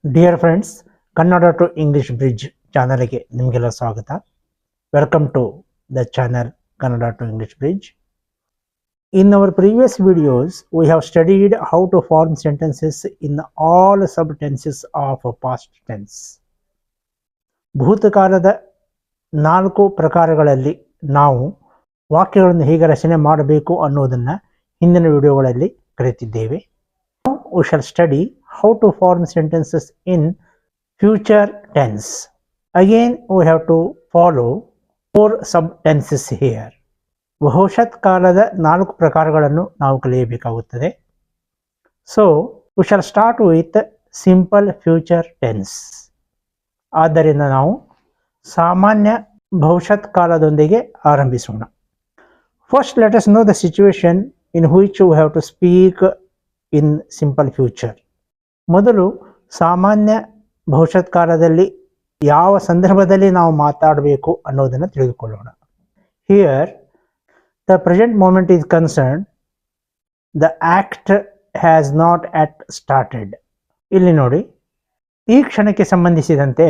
Dear friends, Kannada to English Bridge ಚಾನಲ್ಗೆ ನಿಮಗೆಲ್ಲ ಸ್ವಾಗತ. Welcome to the channel Kannada to English Bridge. In our previous videos, we have studied how to form sentences in all subtenses of past tense. ಭೂತಕಾಲದ 4 ಪ್ರಕಾರಗಳಲ್ಲಿ ನಾವು ವಾಕ್ಯಗಳನ್ನು ಹೇಗೆ ರಚನೆ ಮಾಡಬೇಕು ಅನ್ನೋದನ್ನು ಹಿಂದಿನ ವಿಡಿಯೋಗಳಲ್ಲಿ ಕಲಿತಿದ್ದೇವೆ. Now we shall study how to form sentences in future tense. Again we have to follow 4 subtenses here. ಭವಿಷ್ಯತ್ ಕಾಲದ 4 ಪ್ರಕಾರಗಳನ್ನು ನಾವು ಕಲಿಯಬೇಕಾಗುತ್ತದೆ. So we shall start with simple future tense. ಆದ್ದರಿಂದ ನಾವು ಸಾಮಾನ್ಯ ಭವಿಷ್ಯತ್ ಕಾಲದೊಂದಿಗೆ ಆರಂಭಿಸೋಣ. First let us know the situation in which we have to speak in simple future. ಮೊದಲು ಸಾಮಾನ್ಯ ಭವಿಷ್ಯತ್ ಕಾಲದಲ್ಲಿ ಯಾವ ಸಂದರ್ಭದಲ್ಲಿ ನಾವು ಮಾತಾಡಬೇಕು ಅನ್ನೋದನ್ನು ತಿಳಿದುಕೊಳ್ಳೋಣ. Here the present moment is concerned, the act has not yet started. ಇಲ್ಲಿ ನೋಡಿ, ಈ ಕ್ಷಣಕ್ಕೆ ಸಂಬಂಧಿಸಿದಂತೆ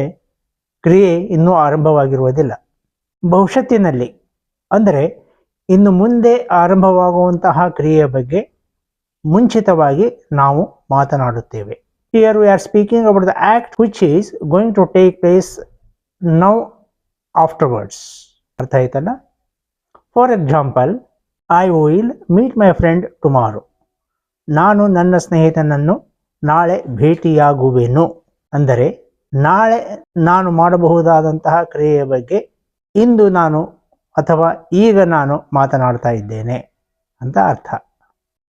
ಕ್ರಿಯೆ ಇನ್ನೂ ಆರಂಭವಾಗಿರುವುದಿಲ್ಲ. ಭವಿಷ್ಯತ್ತಿನಲ್ಲಿ ಅಂದರೆ ಇನ್ನು ಮುಂದೆ ಆರಂಭವಾಗುವಂತಹ ಕ್ರಿಯೆಯ ಬಗ್ಗೆ ಮುಂಚಿತವಾಗಿ ನಾವು ಮಾತನಾಡುತ್ತೇವೆ. Here we are speaking about the act which is going to take place now afterwards. ಅರ್ಥ ಆಯ್ತಲ್ಲ? For example, I will meet my friend tomorrow. ನಾನು ನನ್ನ ಸ್ನೇಹಿತನನ್ನು ನಾಳೆ ಭೇಟಿಯಾಗುವೆನು. ಅಂದರೆ ನಾಳೆ ನಾನು ಮಾಡಬಹುದಾದಂತಹ ಕ್ರಿಯೆಯ ಬಗ್ಗೆ ಇಂದು ನಾನು ಅಥವಾ ಈಗ ನಾನು ಮಾತನಾಡ್ತಾ ಇದ್ದೇನೆ ಅಂತ ಅರ್ಥ.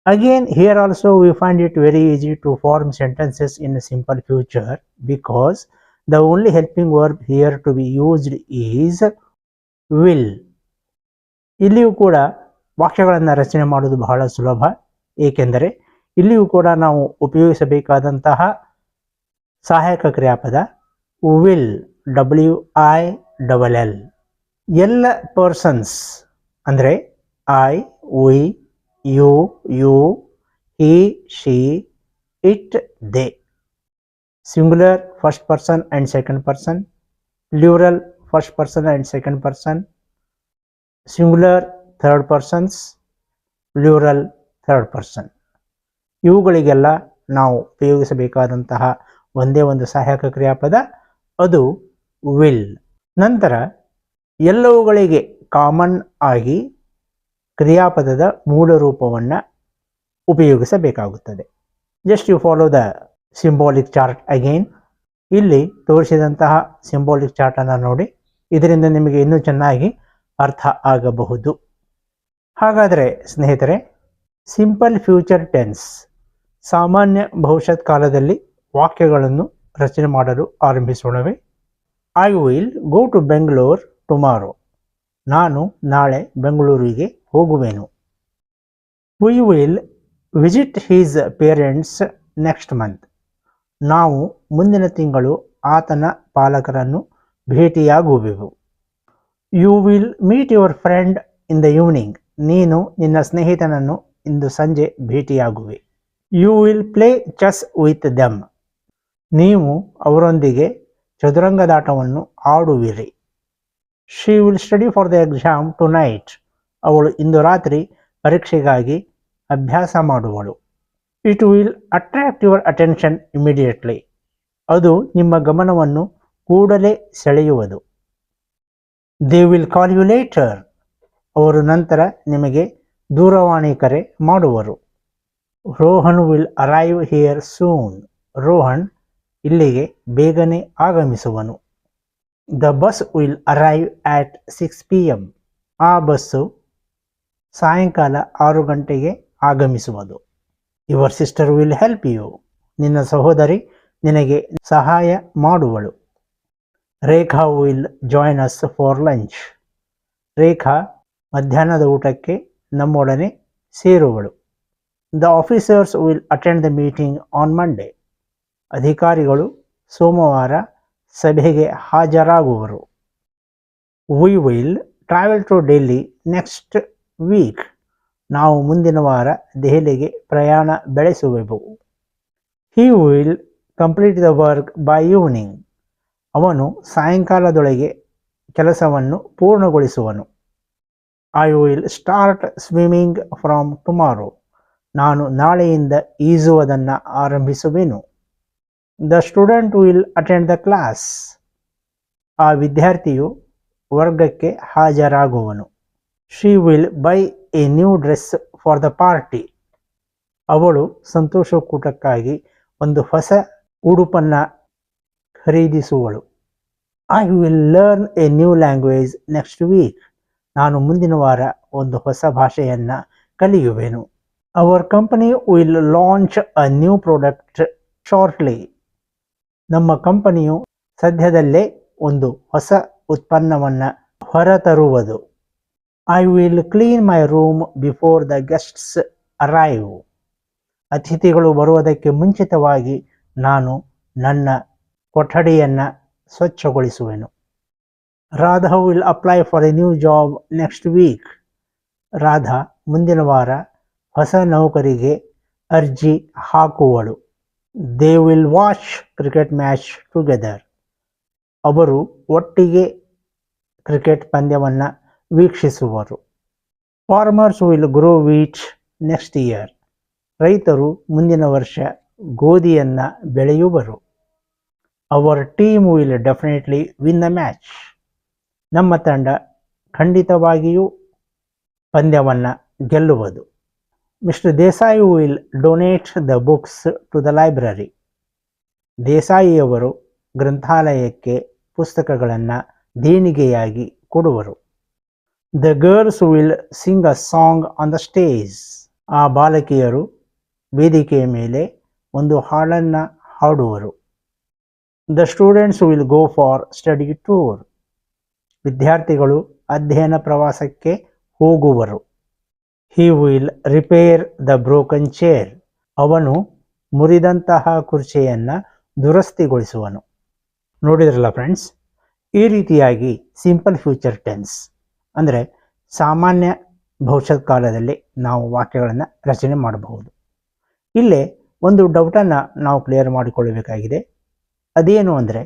Again, here also we find it very easy to form sentences in a simple future because the only helping verb here to be used is will. ಇಲ್ಲಿಯೂ ಕೂಡ ವಾಕ್ಯಗಳನ್ನು ರಚನೆ ಮಾಡೋದು ಬಹಳ ಸುಲಭ, ಏಕೆಂದರೆ ಇಲ್ಲಿಯೂ ಕೂಡ ನಾವು ಉಪಯೋಗಿಸಬೇಕಾದಂತಹ ಸಹಾಯಕ ಕ್ರಿಯಾಪದ will, WILL. ಎಲ್ಲ ಪರ್ಸನ್ಸ್ ಅಂದರೆ I, we, you, he, she, it, they. Singular first person and second person, plural first person and second person, singular third persons, plural third person. ಇವುಗಳಿಗೆಲ್ಲ ನಾವು ಉಪಯೋಗಿಸಬೇಕಾದಂತಹ ಒಂದೇ ಒಂದು ಸಹಾಯಕ ಕ್ರಿಯಾಪದ ಅದು will. ನಂತರ ಎಲ್ಲವುಗಳಿಗೆ ಕಾಮನ್ ಆಗಿ ಕ್ರಿಯಾಪದದ ಮೂಲ ರೂಪವನ್ನು ಉಪಯೋಗಿಸಬೇಕಾಗುತ್ತದೆ. Just you follow the symbolic chart again. ಇಲ್ಲಿ ತೋರಿಸಿದಂತಹ ಸಿಂಬಾಲಿಕ್ ಚಾರ್ಟನ್ನು ನೋಡಿ, ಇದರಿಂದ ನಿಮಗೆ ಇನ್ನೂ ಚೆನ್ನಾಗಿ ಅರ್ಥ ಆಗಬಹುದು. ಹಾಗಾದರೆ ಸ್ನೇಹಿತರೆ, ಸಿಂಪಲ್ ಫ್ಯೂಚರ್ ಟೆನ್ಸ್ ಸಾಮಾನ್ಯ ಭವಿಷ್ಯತ್ ಕಾಲದಲ್ಲಿ ವಾಕ್ಯಗಳನ್ನು ರಚನೆ ಮಾಡಲು ಆರಂಭಿಸೋಣವೇ. I will go to Bengaluru tomorrow. ನಾನು ನಾಳೆ ಬೆಂಗಳೂರಿಗೆ ಹೋಗುವೆನು. We will visit his parents next month. ನಾವು ಮುಂದಿನ ತಿಂಗಳು ಆತನ ಪಾಲಕರನ್ನು ಭೇಟಿಯಾಗುವೆವು. You will meet your friend in the evening. ನೀನು ನಿನ್ನ ಸ್ನೇಹಿತನನ್ನು ಇಂದು ಸಂಜೆ ಭೇಟಿಯಾಗುವೆ. You will play chess with them. ನೀವು ಅವರೊಂದಿಗೆ ಚದುರಂಗದಾಟವನ್ನು ಆಡುವಿರಿ. She will study for the exam tonight. ಅವಳು ಇಂದು ರಾತ್ರಿ ಪರೀಕ್ಷೆಗಾಗಿ ಅಭ್ಯಾಸ ಮಾಡುವಳು. It will attract your attention immediately. ಅದು ನಿಮ್ಮ ಗಮನವನ್ನು ಕೂಡಲೇ ಸೆಳೆಯುವುದು. They will call you later. ಅವರು ನಂತರ ನಿಮಗೆ ದೂರವಾಣಿ ಕರೆ ಮಾಡುವರು. Rohan will arrive here soon. Rohan ಇಲ್ಲಿಗೆ ಬೇಗನೆ ಆಗಮಿಸುವನು. The bus will arrive at 6 PM. ಆ ಬಸ್ಸು ಸಾಯಂಕಾಲ 6 ಗಂಟೆಗೆ ಆಗಮಿಸುವುದು. Your sister will help you. ನಿನ್ನ ಸಹೋದರಿ ನಿನಗೆ ಸಹಾಯ ಮಾಡುವಳು. Rekha will join us for lunch. Rekha ಮಧ್ಯಾಹ್ನದ ಊಟಕ್ಕೆ ನಮ್ಮೊಡನೆ ಸೇರುವಳು. The officers will attend the meeting on Monday. ಅಧಿಕಾರಿಗಳು ಸೋಮವಾರ ಸಭೆಗೆ ಹಾಜರಾಗುವರು. We will travel to Delhi next week. ನಾವು ಮುಂದಿನ ವಾರ ದೆಹಲಿಗೆ ಪ್ರಯಾಣ ಬೆಳೆಸುವೆವು. He will complete the work by evening. ಅವನು ಸಾಯಂಕಾಲದೊಳಗೆ ಕೆಲಸವನ್ನು ಪೂರ್ಣಗೊಳಿಸುವನು. I will start swimming from tomorrow. ನಾನು ನಾಳೆಯಿಂದ ಈಜುವುದನ್ನು ಆರಂಭಿಸುವೆನು. The student will attend the class. ಆ ವಿದ್ಯಾರ್ಥಿಯು ವರ್ಗಕ್ಕೆ ಹಾಜರಾಗುವನು. She will buy a new dress for the party. ಅವಳು ಸಂತೋಷಕೂಟಕ್ಕಾಗಿ ಒಂದು ಹೊಸ ಉಡುಪನ್ನು ಖರೀದಿಸುವಳು. I will learn a new language next weak. ನಾನು ಮುಂದಿನ ವಾರ ಒಂದು ಹೊಸ ಭಾಷೆಯನ್ನು ಕಲಿಯುವೆನು. Our company will launch a new product shortly. ನಮ್ಮ ಕಂಪನಿಯು ಸದ್ಯದಲ್ಲೇ ಒಂದು ಹೊಸ ಉತ್ಪನ್ನವನ್ನು ಹೊರತರುವುದು. I will clean my room before the guests arrive. ಅತಿಥಿಗಳು ಬರುವುದಕ್ಕೆ ಮುಂಚಿತವಾಗಿ ನಾನು ನನ್ನ ಕೊಠಡಿಯನ್ನು ಸ್ವಚ್ಛಗೊಳಿಸುವೆನು. Radha will apply for a new job next week. Radha ಮುಂದಿನ ವಾರ ಹೊಸ ನೌಕರಿಗೆ ಅರ್ಜಿ ಹಾಕುವಳು. They will watch cricket match together. ಅವರು ಒಟ್ಟಿಗೆ ಕ್ರಿಕೆಟ್ ಪಂದ್ಯವನ್ನು ವೀಕ್ಷಿಸುವರು. Farmers will grow wheat next year. ರೈತರು ಮುಂದಿನ ವರ್ಷ ಗೋಧಿಯನ್ನು ಬೆಳೆಯುವರು. Our team will definitely win the match. ನಮ್ಮ ತಂಡ ಖಂಡಿತವಾಗಿಯೂ ಪಂದ್ಯವನ್ನು ಗೆಲ್ಲುವುದು. Mister Desai will donate the books to the library. ದೇಸಾಯಿಯವರು ಗ್ರಂಥಾಲಯಕ್ಕೆ ಪುಸ್ತಕಗಳನ್ನು ದೇಣಿಗೆಯಾಗಿ ಕೊಡುವರು. The girls will sing a song on the stage. ಆ ಬಾಲಕಿಯರು ವೇದಿಕೆಯ ಮೇಲೆ ಒಂದು ಹಾಡನ್ನು ಹಾಡುವರು. The students will go for study tour. ವಿದ್ಯಾರ್ಥಿಗಳು ಅಧ್ಯಯನ ಪ್ರವಾಸಕ್ಕೆ ಹೋಗುವರು. He will repair the broken chair. ಅವನು ಮುರಿದಂತಹ ಕುರ್ಚಿಯನ್ನು ದುರಸ್ತಿಗೊಳಿಸುವನು. ನೋಡಿದ್ರಲ್ಲ ಫ್ರೆಂಡ್ಸ್, ಈ ರೀತಿಯಾಗಿ ಸಿಂಪಲ್ ಫ್ಯೂಚರ್ ಟೆನ್ಸ್ ಅಂದರೆ ಸಾಮಾನ್ಯ ಭವಿಷ್ಯತ್ ಕಾಲದಲ್ಲಿ ನಾವು ವಾಕ್ಯಗಳನ್ನು ರಚನೆ ಮಾಡಬಹುದು. ಇಲ್ಲೇ ಒಂದು ಡೌಟನ್ನು ನಾವು ಕ್ಲಿಯರ್ ಮಾಡಿಕೊಳ್ಳಬೇಕಾಗಿದೆ. ಅದೇನು ಅಂದರೆ,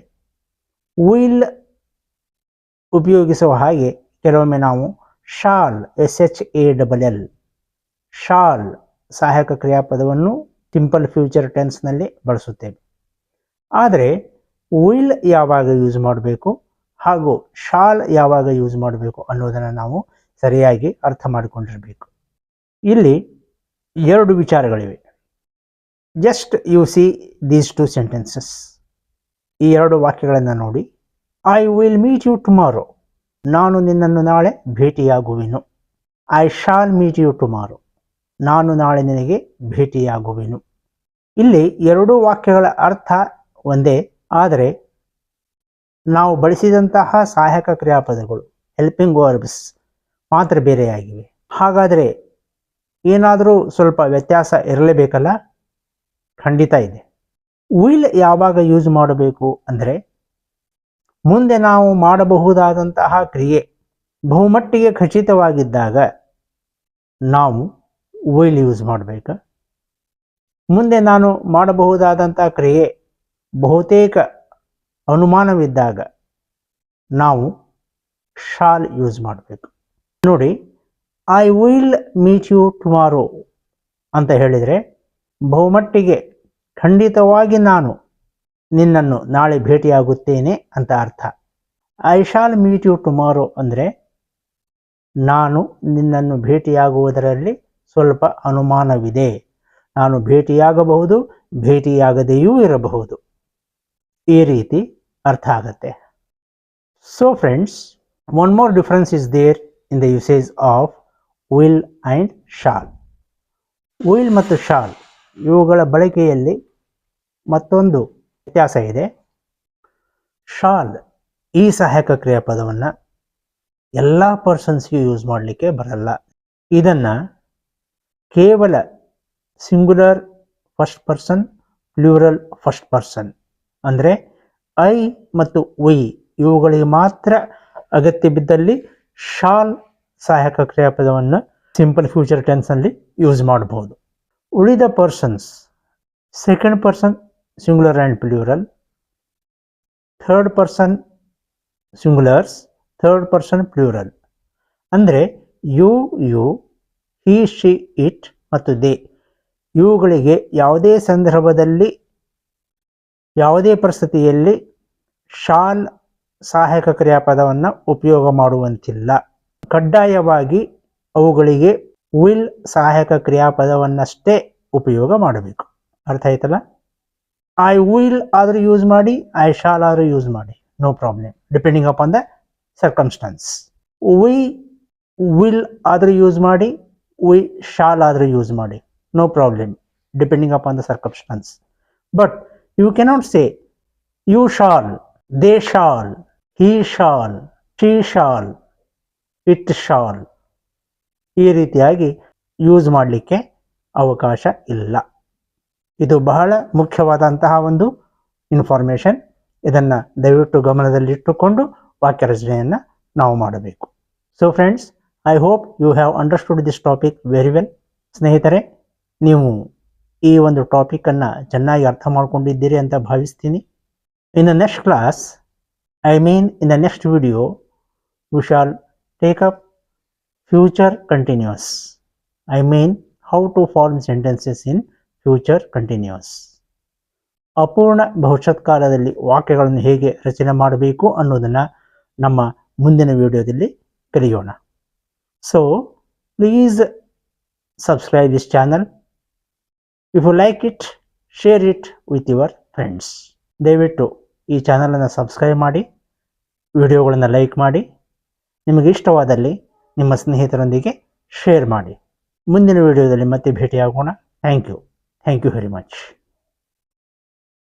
ವಿಲ್ ಉಪಯೋಗಿಸುವ ಹಾಗೆ ಕೆಲವೊಮ್ಮೆ ನಾವು ಶಾಲ್ SHALL ಶಾಲ್ ಸಹಾಯಕ ಕ್ರಿಯಾಪದವನ್ನು ಸಿಂಪಲ್ ಫ್ಯೂಚರ್ ಟೆನ್ಸ್ನಲ್ಲಿ ಬಳಸುತ್ತೇವೆ. ಆದರೆ ವಿಲ್ ಯಾವಾಗ ಯೂಸ್ ಮಾಡಬೇಕು ಹಾಗೂ ಶಾಲ್ ಯಾವಾಗ ಯೂಸ್ ಮಾಡಬೇಕು ಅನ್ನೋದನ್ನು ನಾವು ಸರಿಯಾಗಿ ಅರ್ಥ ಮಾಡಿಕೊಂಡಿರಬೇಕು. ಇಲ್ಲಿ ಎರಡು ವಿಚಾರಗಳಿವೆ. Just you see these two sentences. ಈ ಎರಡು ವಾಕ್ಯಗಳನ್ನು ನೋಡಿ. I will meet you tomorrow. ನಾನು ನಿನ್ನನ್ನು ನಾಳೆ ಭೇಟಿಯಾಗುವೆನು. I shall meet you tomorrow. ನಾನು ನಾಳೆ ನಿನಗೆ ಭೇಟಿಯಾಗುವೆನು. ಇಲ್ಲಿ ಎರಡೂ ವಾಕ್ಯಗಳ ಅರ್ಥ ಒಂದೇ, ಆದರೆ ನಾವು ಬಳಸಿದಂತಹ ಸಹಾಯಕ ಕ್ರಿಯಾಪದಗಳು ಹೆಲ್ಪಿಂಗ್ ವರ್ಬ್ಸ್ ಮಾತ್ರ ಬೇರೆಯಾಗಿವೆ. ಹಾಗಾದರೆ ಏನಾದರೂ ಸ್ವಲ್ಪ ವ್ಯತ್ಯಾಸ ಇರಲೇಬೇಕಲ್ಲ? ಖಂಡಿತ ಇದೆ. ವಿಲ್ ಯಾವಾಗ ಯೂಸ್ ಮಾಡಬೇಕು ಅಂದರೆ, ಮುಂದೆ ನಾವು ಮಾಡಬಹುದಾದಂತಹ ಕ್ರಿಯೆ ಬಹುಮಟ್ಟಿಗೆ ಖಚಿತವಾಗಿದ್ದಾಗ ನಾವು ವಿಲ್ ಯೂಸ್ ಮಾಡಬೇಕು. ಮುಂದೆ ನಾನು ಮಾಡಬಹುದಾದಂತಹ ಕ್ರಿಯೆ ಬಹುತೇಕ ಅನುಮಾನವಿದ್ದಾಗ ನಾವು ಶಾಲ್ ಯೂಸ್ ಮಾಡಬೇಕು. ನೋಡಿ, I will meet you tomorrow ಅಂತ ಹೇಳಿದರೆ ಬಹುಮಟ್ಟಿಗೆ ಖಂಡಿತವಾಗಿ ನಾನು ನಿನ್ನನ್ನು ನಾಳೆ ಭೇಟಿಯಾಗುತ್ತೇನೆ ಅಂತ ಅರ್ಥ. I shall meet you tomorrow ಅಂದರೆ ನಾನು ನಿನ್ನನ್ನು ಭೇಟಿಯಾಗುವುದರಲ್ಲಿ ಸ್ವಲ್ಪ ಅನುಮಾನವಿದೆ. ನಾನು ಭೇಟಿಯಾಗಬಹುದು, ಭೇಟಿಯಾಗದೆಯೂ ಇರಬಹುದು. ಈ ರೀತಿ ಅರ್ಥ ಆಗುತ್ತೆ. So friends, one more difference is there in the usage of will and shall. Will ಮತ್ತು ಶಾಲ್ ಇವುಗಳ ಬಳಕೆಯಲ್ಲಿ ಮತ್ತೊಂದು ವ್ಯತ್ಯಾಸ ಇದೆ. ಶಾಲ್ ಈ ಸಹಾಯಕ ಕ್ರಿಯಾಪದವನ್ನು ಎಲ್ಲ ಪರ್ಸನ್ಸ್ಗೆ ಯೂಸ್ ಮಾಡಲಿಕ್ಕೆ ಬರಲ್ಲ. ಇದನ್ನು ಕೇವಲ singular first person, plural first person ಅಂದರೆ ಐ ಮತ್ತು ವಿ ಇವುಗಳಿಗೆ ಮಾತ್ರ ಅಗತ್ಯ ಬಿದ್ದಲ್ಲಿ ಶಾಲ್ ಸಹಾಯಕ ಕ್ರಿಯಾಪದವನ್ನು ಸಿಂಪಲ್ ಫ್ಯೂಚರ್ ಟೆನ್ಸ್ನಲ್ಲಿ ಯೂಸ್ ಮಾಡಬಹುದು. ಉಳಿದ persons second person, singular and plural, third person singulars, third person plural. ಅಂದರೆ ಯು, ಹಿ, ಶಿ, ಇಟ್ ಮತ್ತು ದೇ ಇವುಗಳಿಗೆ ಯಾವುದೇ ಸಂದರ್ಭದಲ್ಲಿ ಯಾವುದೇ ಪರಿಸ್ಥಿತಿಯಲ್ಲಿ ಶಾಲ್ ಸಹಾಯಕ ಕ್ರಿಯಾಪದವನ್ನು ಉಪಯೋಗ ಮಾಡುವಂತಿಲ್ಲ. ಕಡ್ಡಾಯವಾಗಿ ಅವುಗಳಿಗೆ ವಿಲ್ ಸಹಾಯಕ ಕ್ರಿಯಾಪದವನ್ನಷ್ಟೇ ಉಪಯೋಗ ಮಾಡಬೇಕು. ಅರ್ಥ ಆಯ್ತಲ್ಲ? ಐ ವಿಲ್ ಆದರೂ ಯೂಸ್ ಮಾಡಿ, ಐ ಶಾಲ್ ಆದರೂ ಯೂಸ್ ಮಾಡಿ, no problem, depending upon the circumstances. We will ಆದರೂ ಯೂಸ್ ಮಾಡಿ, ವಿ ಶಾಲ್ ಆದರೂ ಯೂಸ್ ಮಾಡಿ, no problem, depending upon the circumstance. But you cannot say you shall, they shall, he shall, she shall, it shall. ಈ ರೀತಿಯಾಗಿ use ಮಾಡಲಿಕ್ಕೆ ಅವಕಾಶ ಇಲ್ಲ. ಇದು ಬಹಳ ಮುಖ್ಯವಾದಂತಹ ಒಂದು ಇನ್ಫಾರ್ಮೇಷನ್. ಇದನ್ನು ದಯವಿಟ್ಟು ಗಮನದಲ್ಲಿಟ್ಟುಕೊಂಡು ವಾಕ್ಯ ರಚನೆಯನ್ನು ನಾವು ಮಾಡಬೇಕು. So friends, I hope you have understood this topic very well. ಸ್ನೇಹಿತರೆ, ನೀವು ಈ ಒಂದು ಟಾಪಿಕನ್ನು ಚೆನ್ನಾಗಿ ಅರ್ಥ ಮಾಡ್ಕೊಂಡಿದ್ದೀರಿ ಅಂತ ಭಾವಿಸ್ತೀನಿ. In the next class, in the next video, we shall take up future continuous. How to form sentences in future continuous. ಅಪೂರ್ಣ ಭವಿಷ್ಯತ್ ಕಾಲದಲ್ಲಿ ವಾಕ್ಯಗಳನ್ನು ಹೇಗೆ ರಚನೆ ಮಾಡಬೇಕು ಅನ್ನೋದನ್ನು ನಮ್ಮ ಮುಂದಿನ ವಿಡಿಯೋದಲ್ಲಿ ಕಲಿಯೋಣ. So please subscribe this channel. If you like it, share it with your friends. ದಯವಿಟ್ಟು ಈ ಚಾನಲನ್ನು ಸಬ್ಸ್ಕ್ರೈಬ್ ಮಾಡಿ, ವಿಡಿಯೋಗಳನ್ನು ಲೈಕ್ ಮಾಡಿ, ನಿಮಗೆ ಇಷ್ಟವಾದಲ್ಲಿ ನಿಮ್ಮ ಸ್ನೇಹಿತರೊಂದಿಗೆ ಶೇರ್ ಮಾಡಿ. ಮುಂದಿನ ವಿಡಿಯೋದಲ್ಲಿ ಮತ್ತೆ ಭೇಟಿಯಾಗೋಣ. Thank you very much.